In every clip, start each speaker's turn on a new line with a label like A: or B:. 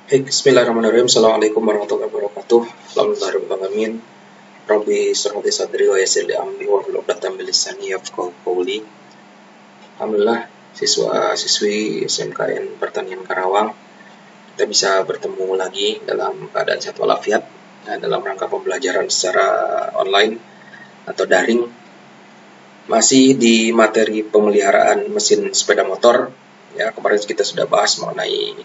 A: Bismillahirrahmanirrahim. Assalamualaikum warahmatullahi wabarakatuh. Alhamdulillah rabbil alamin. Rabbi shrah li sadri wa yassir li amri wahlul 'uqdatam min lisani yafqahu qawli. Alhamdulillah, siswa-siswi SMKN Pertanian Karawang, kita bisa bertemu lagi dalam keadaan sehat walafiat dalam rangka pembelajaran secara online atau daring. Masih di materi pemeliharaan mesin sepeda motor. Ya, kemarin kita sudah bahas mengenai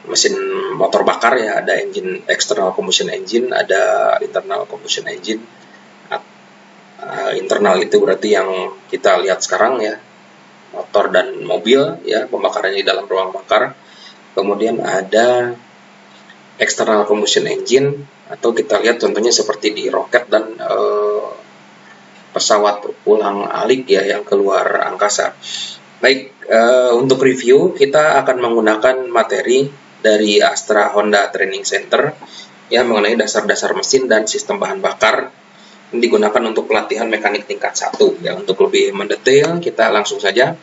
A: mesin motor bakar, ya, ada engine external combustion engine, ada internal combustion engine. Internal itu berarti yang kita lihat sekarang, ya, motor dan mobil, ya, pembakarannya di dalam ruang bakar. Kemudian ada external combustion engine, atau kita lihat contohnya seperti di roket dan pesawat ulang-alik, ya, yang keluar angkasa. Baik, untuk review kita akan menggunakan materi dari Astra Honda Training Center, ya, mengenai dasar-dasar mesin dan sistem bahan bakar. Ini digunakan untuk pelatihan mekanik tingkat 1. Ya, untuk lebih mendetail kita langsung saja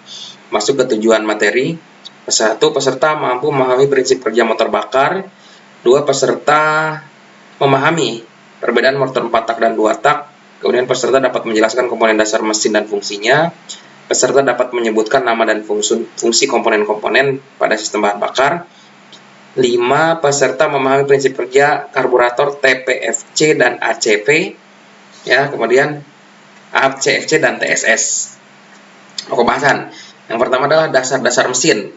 A: masuk ke tujuan materi. 1. Peserta mampu memahami prinsip kerja motor bakar. 2. Peserta memahami perbedaan motor 4 tak dan 2 tak. Kemudian peserta dapat menjelaskan komponen dasar mesin dan fungsinya. Peserta dapat menyebutkan nama dan fungsi komponen-komponen pada sistem bahan bakar. 5. Peserta memahami prinsip kerja karburator TPFC dan ACP. Ya, kemudian ACFC dan TSS. Pembahasan. Yang pertama adalah dasar-dasar mesin.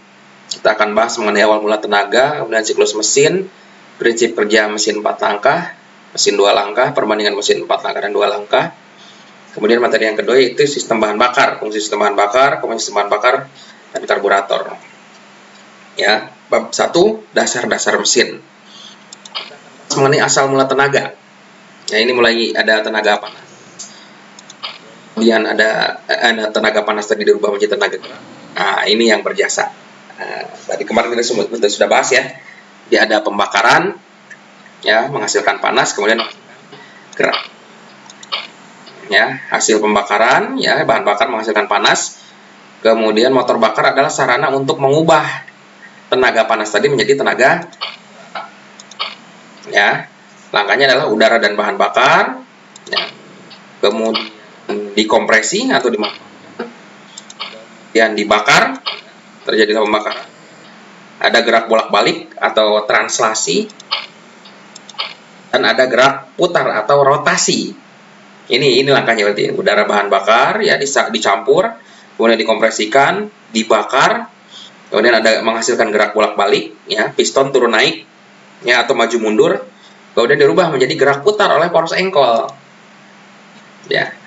A: Kita akan bahas mengenai awal mula tenaga, kemudian siklus mesin, prinsip kerja mesin 4 langkah, mesin 2 langkah, perbandingan mesin 4 langkah dan 2 langkah. Kemudian materi yang kedua yaitu sistem bahan bakar, fungsi sistem bahan bakar, komponen sistem bahan bakar, dan karburator. Ya, bab 1, dasar-dasar mesin. Mengenai asal mula tenaga. Ya, ini mulai ada tenaga panas. Kemudian ada tenaga panas tadi dirubah menjadi tenaga gerak. Nah, ini yang berjasa. Tadi kemarin kita sudah bahas, ya. Dia ada pembakaran, ya, menghasilkan panas, kemudian gerak. Ya, hasil pembakaran, ya, bahan bakar menghasilkan panas. Kemudian motor bakar adalah sarana untuk mengubah tenaga panas tadi menjadi tenaga, ya. Langkahnya adalah udara dan bahan bakar, ya. Kemudian dikompresi atau kemudian dibakar, terjadilah pembakaran. Ada gerak bolak-balik atau translasi, dan ada gerak putar atau rotasi. Ini langkahnya berarti udara bahan bakar, ya, dicampur, kemudian dikompresikan, dibakar, kemudian ada menghasilkan gerak bolak-balik, ya, piston turun naik, ya, atau maju mundur, kemudian dirubah menjadi gerak putar oleh poros engkol. Ya.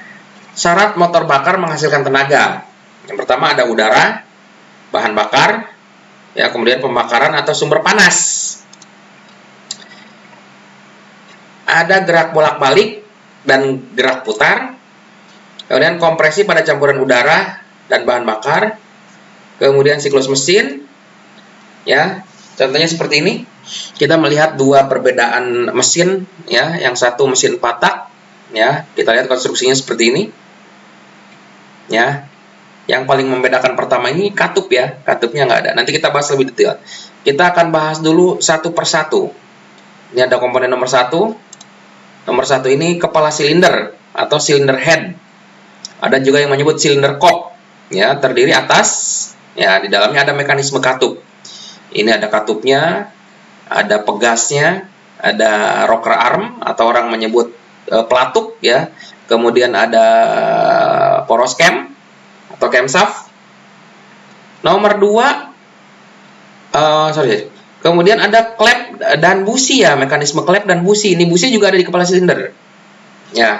A: Syarat motor bakar menghasilkan tenaga. Yang pertama ada udara, bahan bakar, ya, kemudian pembakaran atau sumber panas. Ada gerak bolak-balik dan gerak putar, kemudian kompresi pada campuran udara dan bahan bakar, kemudian siklus mesin, ya, contohnya seperti ini. Kita melihat dua perbedaan mesin, ya, yang satu mesin 4 tak, ya, kita lihat konstruksinya seperti ini, ya. Yang paling membedakan pertama ini katup, ya, katupnya nggak ada. Nanti kita bahas lebih detail. Kita akan bahas dulu satu persatu. Ini ada komponen nomor 1. Nomor 1 ini kepala silinder atau cylinder head. Ada juga yang menyebut cylinder cock, ya, terdiri atas, ya, di dalamnya ada mekanisme katup. Ini ada katupnya, ada pegasnya, ada rocker arm atau orang menyebut pelatuk, ya. Kemudian ada poros cam atau camshaft. Nomor 2, kemudian ada klep dan busi, ya, mekanisme klep dan busi. Ini busi juga ada di kepala silinder, ya.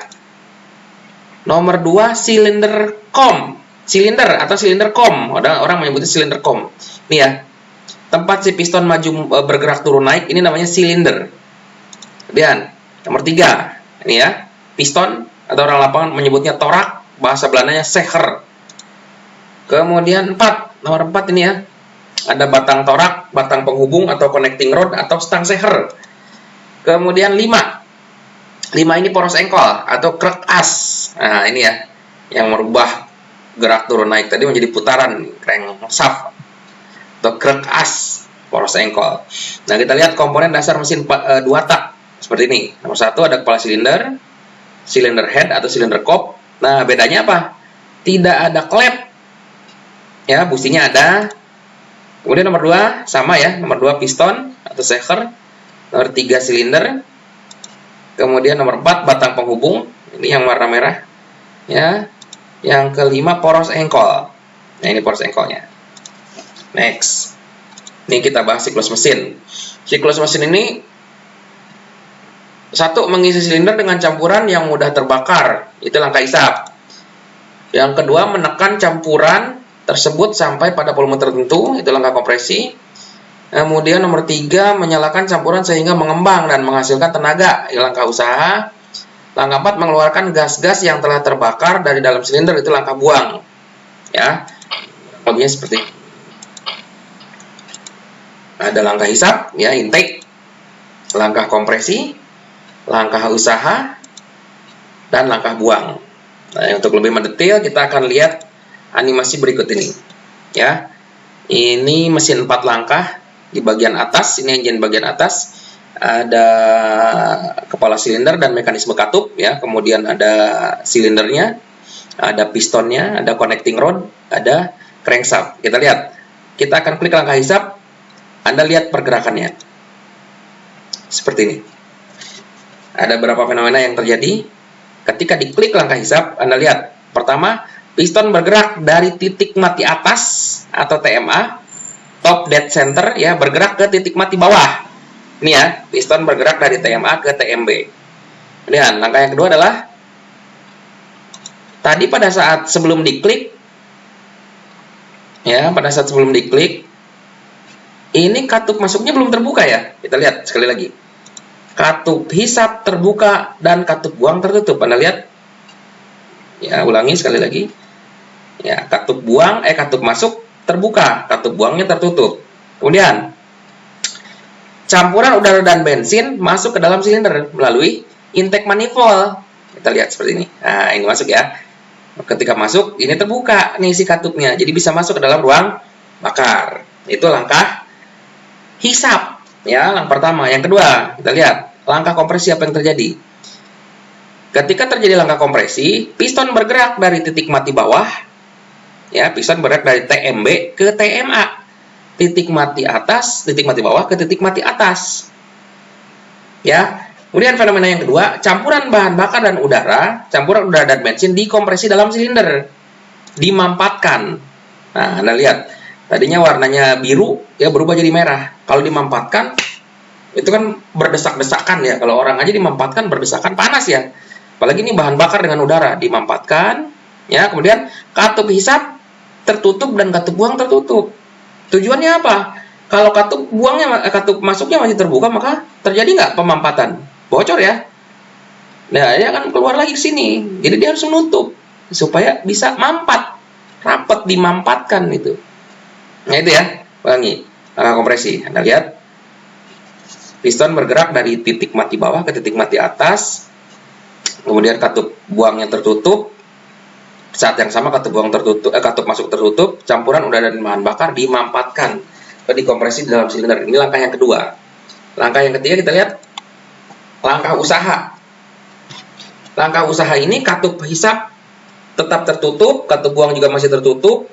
A: Nomor 2, silinder kom, silinder atau silinder kom. Orang menyebutnya silinder kom. Ini, ya, tempat si piston maju bergerak turun naik, ini namanya silinder. Kemudian nomor 3, ini, ya, piston atau orang lapangan menyebutnya torak, bahasa Belandanya secher. Kemudian nomor 4 ini, ya, ada batang torak, batang penghubung atau connecting rod atau stang secher. Kemudian 5 ini poros engkol atau krek as. Nah, ini, ya, yang merubah gerak turun naik tadi menjadi putaran, crankshaft atau krek as. poros engkol. Nah, kita lihat komponen dasar mesin 2 tak seperti ini. Nomor 1 ada kepala silinder, cylinder head atau cylinder cope. Nah, bedanya apa? Tidak ada klep. Ya, businya ada. Kemudian nomor 2 sama ya, nomor 2 piston atau shaker, nomor 3 silinder. Kemudian nomor 4 batang penghubung, ini yang warna merah. Ya. Yang kelima poros engkol. Nah, ini poros engkolnya. Next. Ini kita bahas siklus mesin. Siklus mesin ini satu, mengisi silinder dengan campuran yang mudah terbakar. Itu langkah hisap. Yang kedua, menekan campuran tersebut sampai pada volume tertentu. Itu langkah kompresi. Kemudian nomor 3, menyalakan campuran sehingga mengembang dan menghasilkan tenaga. Itu langkah usaha. Langkah 4, mengeluarkan gas-gas yang telah terbakar dari dalam silinder. Itu langkah buang. Ya. Lebihnya seperti ini. Ada langkah hisap, ya, intake, langkah kompresi, langkah usaha, dan langkah buang. Nah, untuk lebih mendetail kita akan lihat animasi berikut ini. Ya. Ini mesin 4 langkah di bagian atas, ini engine bagian atas. Ada kepala silinder dan mekanisme katup, ya. Kemudian ada silindernya, ada pistonnya, ada connecting rod, ada crankshaft. Kita lihat. Kita akan klik langkah hisap. Anda lihat pergerakannya. Seperti ini. Ada beberapa fenomena yang terjadi. Ketika diklik langkah hisap, Anda lihat. Pertama, piston bergerak dari titik mati atas atau TMA, top dead center, ya, bergerak ke titik mati bawah. Ini ya, piston bergerak dari TMA ke TMB. Kemudian langkah yang kedua adalah tadi pada saat sebelum diklik, ya, pada saat sebelum diklik, ini katup masuknya belum terbuka ya. Kita lihat sekali lagi. Katup hisap terbuka dan katup buang tertutup. Anda lihat. Ya, ulangi sekali lagi. Ya, katup buang, katup masuk terbuka, katup buangnya tertutup. Kemudian campuran udara dan bensin masuk ke dalam silinder melalui intake manifold. Kita lihat seperti ini. Nah, ini masuk ya. Ketika masuk, ini terbuka nih si katupnya. Jadi bisa masuk ke dalam ruang bakar. Itu langkah hisap. Ya, langkah pertama. Yang kedua, kita lihat. Langkah kompresi apa yang terjadi? Ketika terjadi langkah kompresi, piston bergerak dari titik mati bawah. Ya, piston bergerak dari TMB ke TMA. Titik mati atas, titik mati bawah ke titik mati atas. Ya. Kemudian fenomena yang kedua, campuran bahan bakar dan udara, campuran udara dan bensin dikompresi dalam silinder. Dimampatkan. Nah, Anda lihat. Tadinya warnanya biru, ya berubah jadi merah. Kalau dimampatkan, itu kan berdesak-desakan ya. Kalau orang aja dimampatkan berdesakan, panas ya. Apalagi ini bahan bakar dengan udara. Dimampatkan, ya. Kemudian katup hisap tertutup dan katup buang tertutup. Tujuannya apa? Kalau katup masuknya masih terbuka, maka terjadi nggak pemampatan? Bocor ya. Nah, dia akan keluar lagi ke sini. Jadi dia harus menutup supaya bisa mampat, rapat, dimampatkan itu. Nah, itu ya. Ulangi. Langkah kompresi. Anda lihat. Piston bergerak dari titik mati bawah ke titik mati atas. Kemudian katup buangnya tertutup. Saat yang sama katup buang tertutup, katup masuk tertutup, campuran udara dan bahan bakar dimampatkan atau dikompresi di dalam silinder. Ini langkah yang kedua. Langkah yang ketiga kita lihat langkah usaha. Langkah usaha ini katup hisap tetap tertutup, katup buang juga masih tertutup.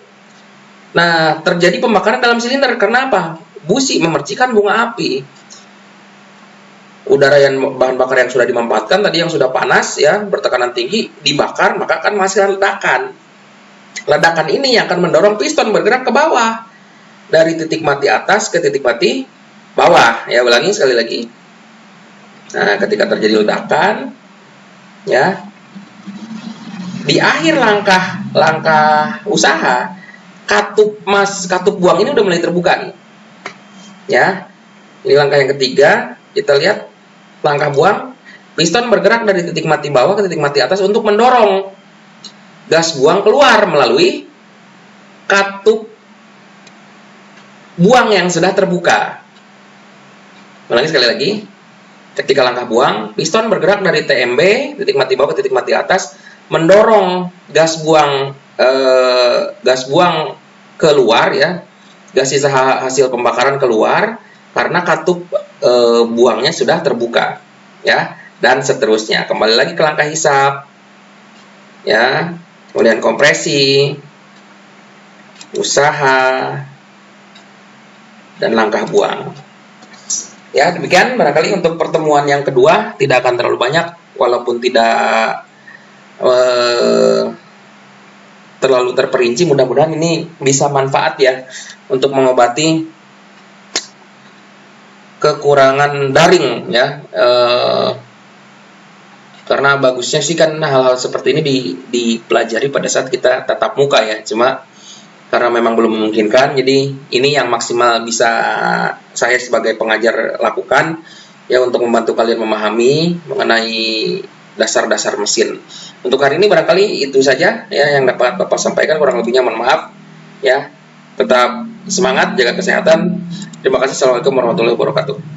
A: Nah, terjadi pembakaran dalam silinder. Kenapa? Busi memercikan bunga api. Udara yang bahan bakar yang sudah dimampatkan tadi yang sudah panas ya, bertekanan tinggi dibakar, maka akan menghasilkan ledakan. Ledakan ini yang akan mendorong piston bergerak ke bawah dari titik mati atas ke titik mati bawah. Ya, ulangi sekali lagi. Nah, ketika terjadi ledakan ya, di akhir langkah usaha, katup buang ini udah mulai terbuka nih. Ya. Ini langkah yang ketiga, kita lihat langkah buang, piston bergerak dari titik mati bawah ke titik mati atas untuk mendorong gas buang keluar melalui katup buang yang sudah terbuka. Ulangi sekali lagi. Ketika langkah buang, piston bergerak dari TMB, titik mati bawah ke titik mati atas, mendorong gas buang keluar ya gas sisa hasil pembakaran keluar karena katup buangnya sudah terbuka, ya, dan seterusnya. Kembali lagi ke langkah hisap, ya, kemudian kompresi, usaha, dan langkah buang. Ya, demikian barangkali untuk pertemuan yang kedua, tidak akan terlalu banyak, walaupun tidak terlalu terperinci. Mudah-mudahan ini bisa manfaat ya untuk mengobati kekurangan daring ya. Karena bagusnya sih kan hal-hal seperti ini dipelajari pada saat kita tatap muka ya. Cuma karena memang belum memungkinkan, jadi ini yang maksimal bisa saya sebagai pengajar lakukan ya, untuk membantu kalian memahami mengenai dasar-dasar mesin. Untuk hari ini barangkali itu saja ya yang dapat Bapak sampaikan, kurang lebihnya mohon maaf ya. Tetap semangat, jaga kesehatan. Terima kasih. Assalamualaikum warahmatullahi wabarakatuh.